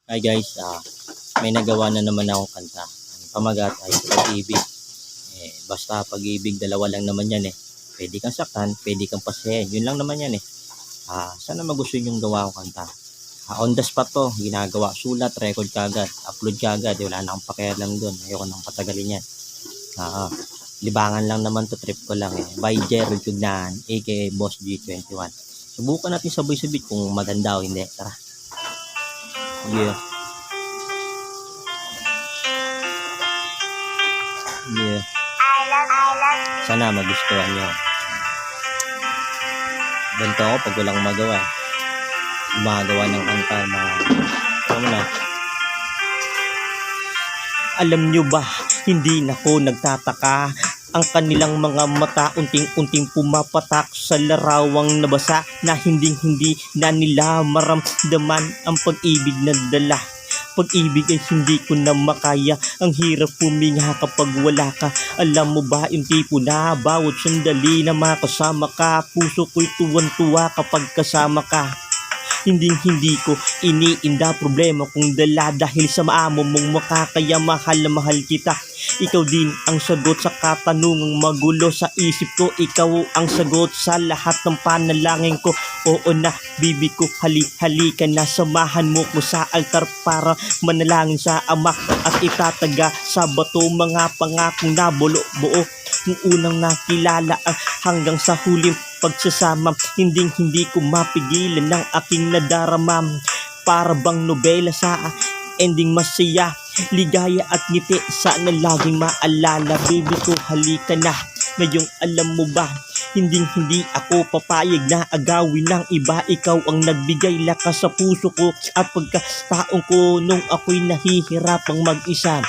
Hi guys, may nagawa na naman akong kanta. Ang pamagat ay pag-ibig. Basta pag-ibig, dalawa lang naman yan eh. Pwede kang saktan, pwede kang pasayahin. Yun lang naman yan eh. Sana magustuhan yung gawa kong kanta. On the spot to, ginagawa. Sulat, record kagad, upload kagad. Wala na akong pakialam doon. Ayoko nang patagalin yan. Libangan lang naman to, trip ko lang eh. By Gerald Tugnahan, aka Boss G21. Subukan natin sabay-sabay kung maganda o hindi. Tara. Yeah. Yeah. Sana magustuhan nyo. Ganito ako pag walang magawa. Gumagawa ng kanta na Alam nyo ba, hindi na ko nagtataka. Ang kanilang mga mata unting-unting pumapatak sa larawang nabasa na hindi na nila maramdaman ang pag-ibig na dala. Pag-ibig ay hindi ko na makaya. Ang hirap puminga kapag wala ka. Alam mo ba yung tipo na bawat sandali na makasama ka, puso ko'y tuwan-tuwa kapag kasama ka. Hindi ko iniinda problema kung dala dahil sa maamo mong mukha, kaya mahal na mahal kita. Ikaw din ang sagot sa katanungang magulo sa isip ko. Ikaw ang sagot sa lahat ng panalangin ko. Oo na, bibi ko, hali-hali ka na. Samahan mo ko sa altar para manalangin sa Ama at itataga sa bato mga pangakong nabuo yung unang nakilala hanggang sa huling pagsasama. Hindi ko mapigilan ng aking nadarama. Para bang nobela sa ending masaya, ligaya at ngiti, sana laging maalala. Baby ko, halika na. Ngayong alam mo ba, hindi ako papayag na agawin ng iba. Ikaw ang nagbigay lakas sa puso ko at pagkataon ko nung ako'y nahihirapang mag-isa.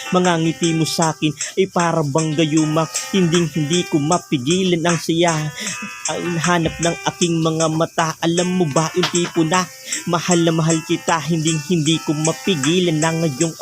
Mga ngiti mo sa'kin ay para bang gayuma. Hindi ko mapigilan ang saya ang hanap ng aking mga mata. Alam mo ba yung tipo na mahal kita. Hindi ko mapigilan na ngayong